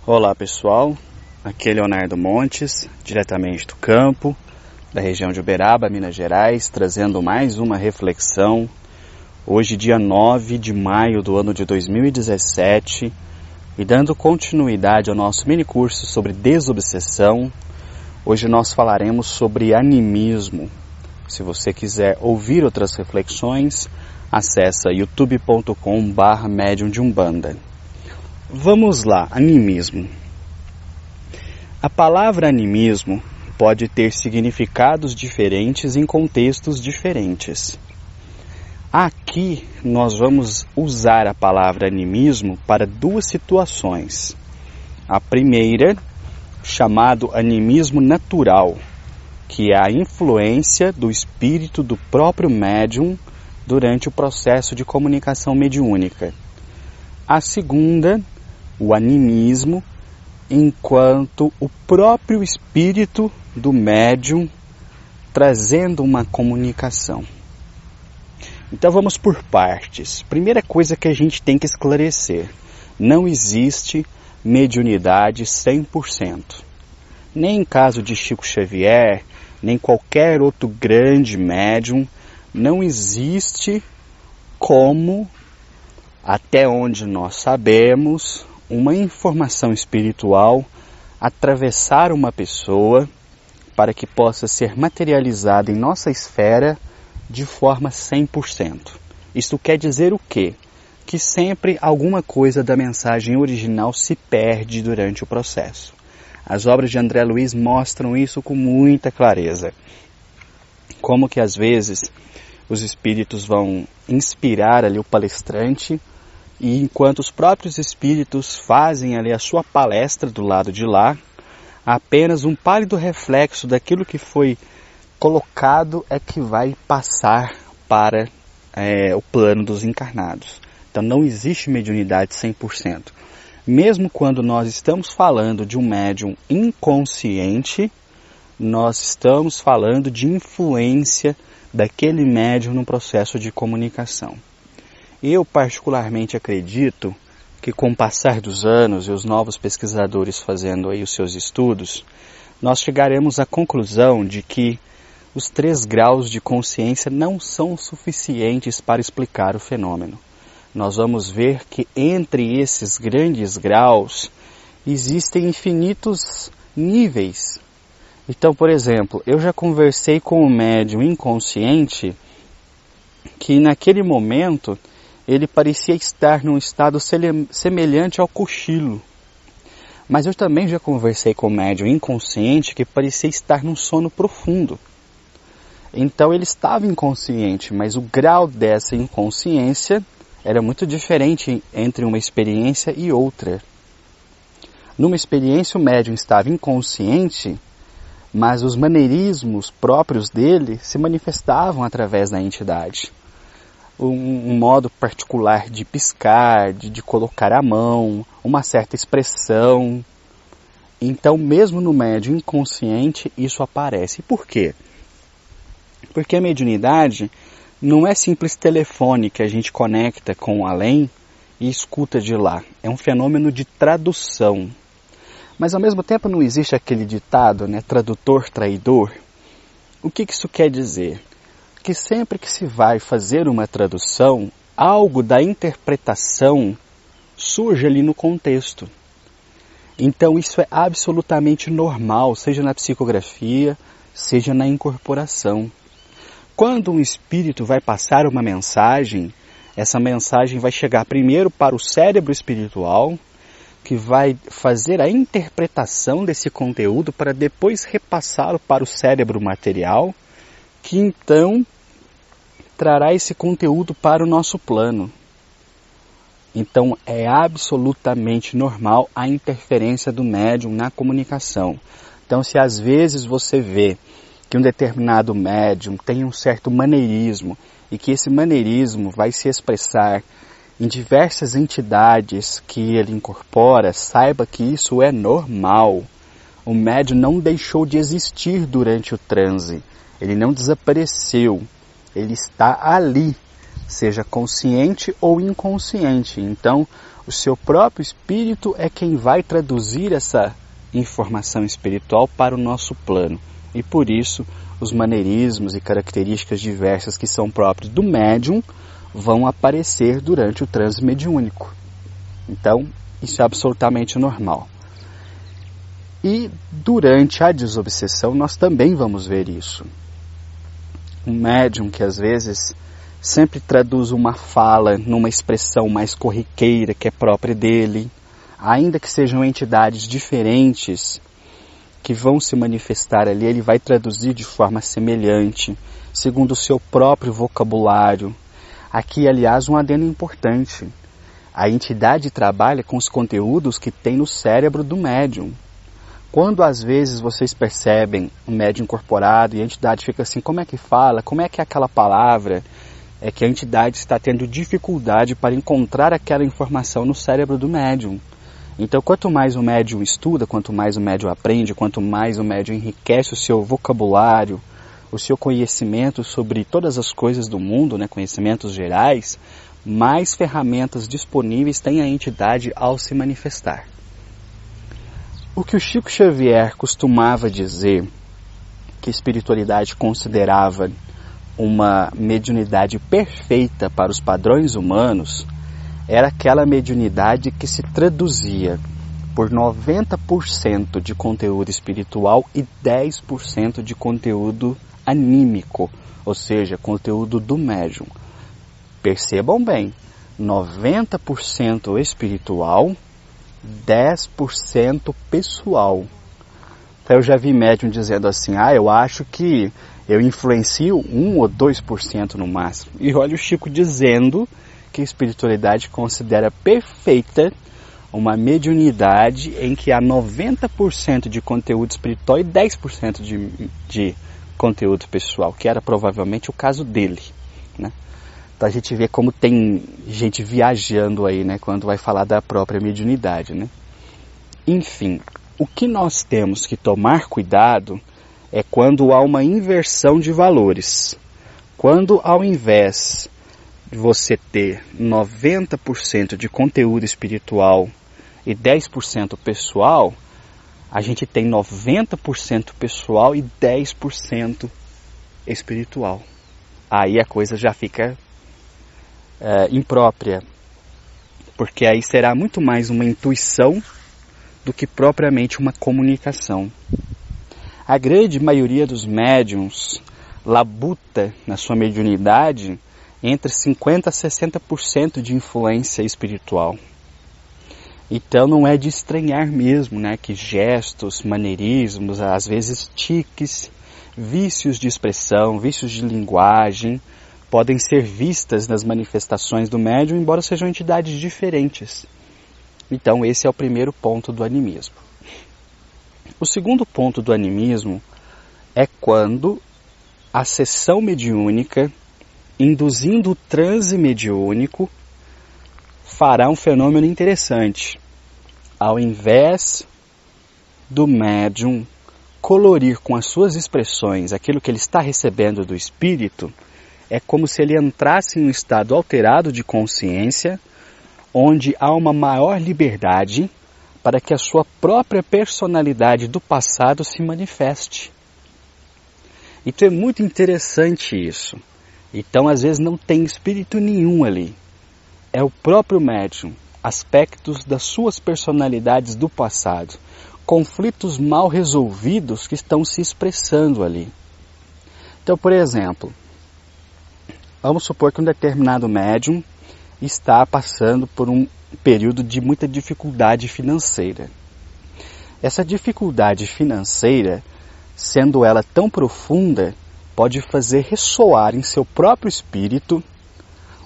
Olá pessoal, aqui é Leonardo Montes, diretamente do campo, da região de Uberaba, Minas Gerais, trazendo mais uma reflexão. Hoje, dia 9 de maio do ano de 2017, e dando continuidade ao nosso mini-curso sobre desobsessão, hoje nós falaremos sobre animismo. Se você quiser ouvir outras reflexões, acessa youtube.com/medium de Umbanda. Vamos lá, animismo. A palavra animismo pode ter significados diferentes em contextos diferentes. Aqui nós vamos usar a palavra animismo para duas situações. A primeira, chamado animismo natural, que é a influência do espírito do próprio médium durante o processo de comunicação mediúnica. A segunda, o animismo, enquanto o próprio espírito do médium trazendo uma comunicação. Então vamos por partes. Primeira coisa que a gente tem que esclarecer: não existe mediunidade 100%. Nem em caso de Chico Xavier, nem qualquer outro grande médium, não existe como, até onde nós sabemos, uma informação espiritual atravessar uma pessoa para que possa ser materializada em nossa esfera de forma 100%. Isto quer dizer o quê? Que sempre alguma coisa da mensagem original se perde durante o processo. As obras de André Luiz mostram isso com muita clareza. Como que às vezes os espíritos vão inspirar ali o palestrante, e enquanto os próprios espíritos fazem ali a sua palestra do lado de lá, apenas um pálido reflexo daquilo que foi colocado é que vai passar para o plano dos encarnados. Então não existe mediunidade 100%. Mesmo quando nós estamos falando de um médium inconsciente, nós estamos falando de influência daquele médium no processo de comunicação. Eu particularmente acredito que com o passar dos anos e os novos pesquisadores fazendo aí os seus estudos, nós chegaremos à conclusão de que os 3 graus de consciência não são suficientes para explicar o fenômeno. Nós vamos ver que entre esses grandes graus existem infinitos níveis. Então, por exemplo, eu já conversei com um médium inconsciente que naquele momento ele parecia estar num estado semelhante ao cochilo. Mas eu também já conversei com um médium inconsciente que parecia estar num sono profundo. Então ele estava inconsciente, mas o grau dessa inconsciência era muito diferente entre uma experiência e outra. Numa experiência o médium estava inconsciente, mas os maneirismos próprios dele se manifestavam através da entidade. Um modo particular de piscar, de colocar a mão, uma certa expressão. Então, mesmo no médium inconsciente, isso aparece. E por quê? Porque a mediunidade não é simples telefone que a gente conecta com o além e escuta de lá. É um fenômeno de tradução. Mas, ao mesmo tempo, não existe aquele ditado, né, tradutor, traidor. O que isso quer dizer? Que sempre que se vai fazer uma tradução, algo da interpretação surge ali no contexto. Então isso é absolutamente normal, seja na psicografia, seja na incorporação. Quando um espírito vai passar uma mensagem, essa mensagem vai chegar primeiro para o cérebro espiritual, que vai fazer a interpretação desse conteúdo para depois repassá-lo para o cérebro material, que então trará esse conteúdo para o nosso plano. Então é absolutamente normal a interferência do médium na comunicação. Então se às vezes você vê que um determinado médium tem um certo maneirismo e que esse maneirismo vai se expressar em diversas entidades que ele incorpora, saiba que isso é normal. O médium não deixou de existir durante o transe. Ele não desapareceu. Ele está ali, seja consciente ou inconsciente. Então, o seu próprio espírito é quem vai traduzir essa informação espiritual para o nosso plano. E por isso, os maneirismos e características diversas que são próprios do médium vão aparecer durante o transe mediúnico. Então, isso é absolutamente normal. E durante a desobsessão nós também vamos ver isso. Um médium que às vezes sempre traduz uma fala numa expressão mais corriqueira que é própria dele, ainda que sejam entidades diferentes que vão se manifestar ali, ele vai traduzir de forma semelhante, segundo o seu próprio vocabulário. Aqui, aliás, um adendo importante. A entidade trabalha com os conteúdos que tem no cérebro do médium. Quando às vezes vocês percebem um médium incorporado e a entidade fica assim, como é que fala, como é que é aquela palavra, é que a entidade está tendo dificuldade para encontrar aquela informação no cérebro do médium. Então, quanto mais o médium estuda, quanto mais o médium aprende, quanto mais o médium enriquece o seu vocabulário, o seu conhecimento sobre todas as coisas do mundo, né, conhecimentos gerais, mais ferramentas disponíveis tem a entidade ao se manifestar. O que o Chico Xavier costumava dizer, que a espiritualidade considerava uma mediunidade perfeita para os padrões humanos, era aquela mediunidade que se traduzia por 90% de conteúdo espiritual e 10% de conteúdo anímico, ou seja, conteúdo do médium. Percebam bem, 90% espiritual, 10% pessoal. Então, eu já vi médium dizendo assim, eu acho que eu influencio 1 ou 2% no máximo. E olha o Chico dizendo que a espiritualidade considera perfeita uma mediunidade em que há 90% de conteúdo espiritual e 10% de conteúdo pessoal, que era provavelmente o caso dele, né? Então a gente vê como tem gente viajando aí, né, quando vai falar da própria mediunidade, né? Enfim, o que nós temos que tomar cuidado é quando há uma inversão de valores. Quando ao invés de você ter 90% de conteúdo espiritual e 10% pessoal, a gente tem 90% pessoal e 10% espiritual. Aí a coisa já fica imprópria, porque aí será muito mais uma intuição do que propriamente uma comunicação. A grande maioria dos médiums labuta na sua mediunidade entre 50% a 60% de influência espiritual. Então não é de estranhar mesmo, né, que gestos, maneirismos, às vezes tiques, vícios de expressão, vícios de linguagem, podem ser vistas nas manifestações do médium, embora sejam entidades diferentes. Então esse é o primeiro ponto do animismo. O segundo ponto do animismo é quando a sessão mediúnica, induzindo o transe mediúnico, fará um fenômeno interessante. Ao invés do médium colorir com as suas expressões aquilo que ele está recebendo do espírito, é como se ele entrasse em um estado alterado de consciência, onde há uma maior liberdade para que a sua própria personalidade do passado se manifeste. Então é muito interessante isso. Então às vezes não tem espírito nenhum ali. É o próprio médium, aspectos das suas personalidades do passado, conflitos mal resolvidos que estão se expressando ali. Então, por exemplo, vamos supor que um determinado médium está passando por um período de muita dificuldade financeira. Essa dificuldade financeira, sendo ela tão profunda, pode fazer ressoar em seu próprio espírito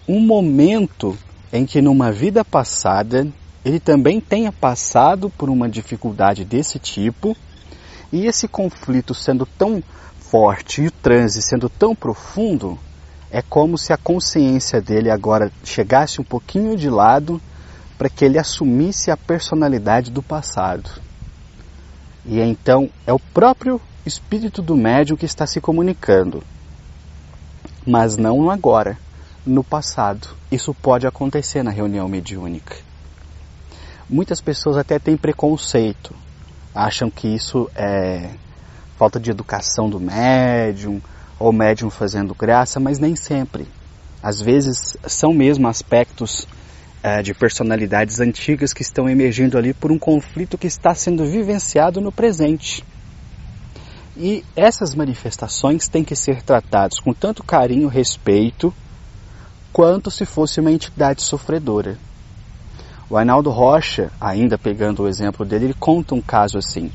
um momento em que numa vida passada ele também tenha passado por uma dificuldade desse tipo, e esse conflito sendo tão forte e o transe sendo tão profundo, é como se a consciência dele agora chegasse um pouquinho de lado para que ele assumisse a personalidade do passado. E então é o próprio espírito do médium que está se comunicando, mas não no agora, no passado. Isso pode acontecer na reunião mediúnica. Muitas pessoas até têm preconceito, acham que isso é falta de educação do médium, ou médium fazendo graça, mas nem sempre. Às vezes são mesmo aspectos de personalidades antigas que estão emergindo ali por um conflito que está sendo vivenciado no presente. E essas manifestações têm que ser tratadas com tanto carinho, respeito, quanto se fosse uma entidade sofredora. O Arnaldo Rocha, ainda pegando o exemplo dele, ele conta um caso assim,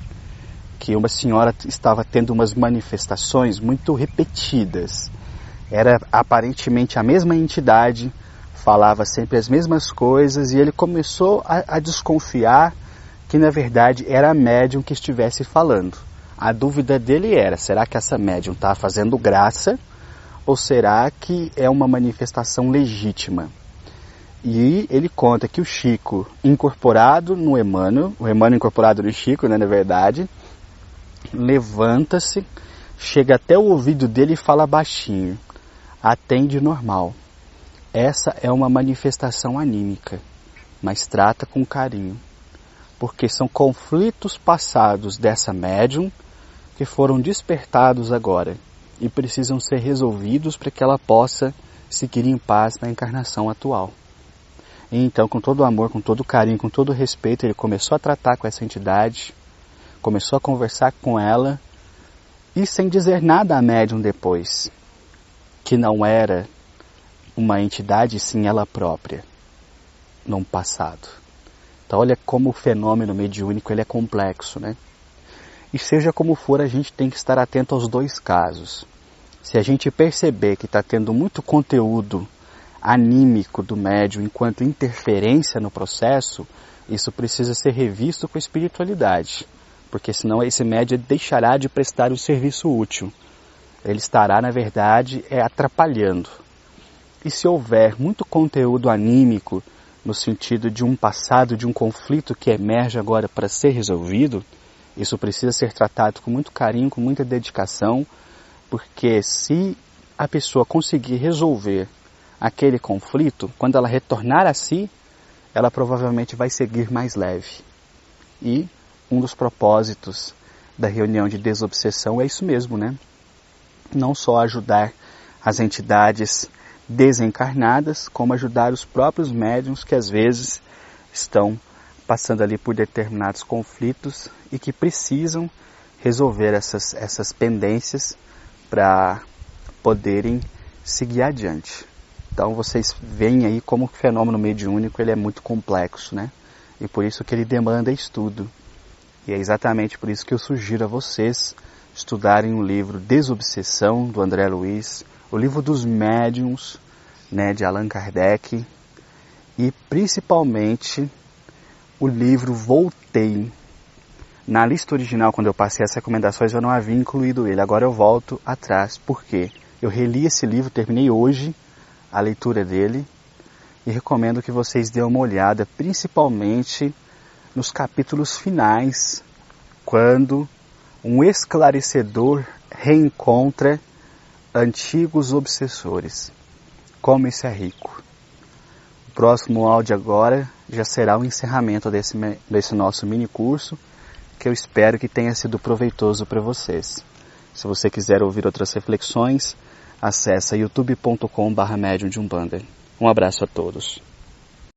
que uma senhora estava tendo umas manifestações muito repetidas. Era aparentemente a mesma entidade, falava sempre as mesmas coisas, e ele começou a desconfiar que na verdade era a médium que estivesse falando. A dúvida dele era, será que essa médium está fazendo graça ou será que é uma manifestação legítima? E ele conta que o Chico, incorporado no Emmanuel, o Emmanuel incorporado no Chico, né, na verdade, levanta-se, chega até o ouvido dele e fala baixinho, atende normal. Essa é uma manifestação anímica, mas trata com carinho, porque são conflitos passados dessa médium que foram despertados agora e precisam ser resolvidos para que ela possa seguir em paz na encarnação atual. E então, com todo o amor, com todo o carinho, com todo o respeito, ele começou a tratar com essa entidade, começou a conversar com ela e sem dizer nada à médium depois, que não era uma entidade, sim ela própria, no passado. Então olha como o fenômeno mediúnico ele é complexo, né? E seja como for, a gente tem que estar atento aos dois casos. Se a gente perceber que está tendo muito conteúdo anímico do médium enquanto interferência no processo, isso precisa ser revisto com espiritualidade, porque senão esse médium deixará de prestar o serviço útil. Ele estará, na verdade, atrapalhando. E se houver muito conteúdo anímico, no sentido de um passado, de um conflito que emerge agora para ser resolvido, isso precisa ser tratado com muito carinho, com muita dedicação, porque se a pessoa conseguir resolver aquele conflito, quando ela retornar a si, ela provavelmente vai seguir mais leve. E um dos propósitos da reunião de desobsessão é isso mesmo, né? Não só ajudar as entidades desencarnadas, como ajudar os próprios médiuns que às vezes estão passando ali por determinados conflitos e que precisam resolver essas pendências para poderem seguir adiante. Então vocês veem aí como o fenômeno mediúnico ele é muito complexo, né? E por isso que ele demanda estudo. E é exatamente por isso que eu sugiro a vocês estudarem o livro Desobsessão, do André Luiz, o livro dos médiuns, né, de Allan Kardec, e principalmente o livro Voltei. Na lista original, quando eu passei as recomendações, eu não havia incluído ele. Agora eu volto atrás. Por quê? Eu reli esse livro, terminei hoje a leitura dele, e recomendo que vocês dêem uma olhada, principalmente nos capítulos finais, quando um esclarecedor reencontra antigos obsessores. Como isso é rico. O próximo áudio agora já será o encerramento desse nosso mini curso, que eu espero que tenha sido proveitoso para vocês. Se você quiser ouvir outras reflexões, acesse youtube.com/medium de Umbanda. Um abraço a todos.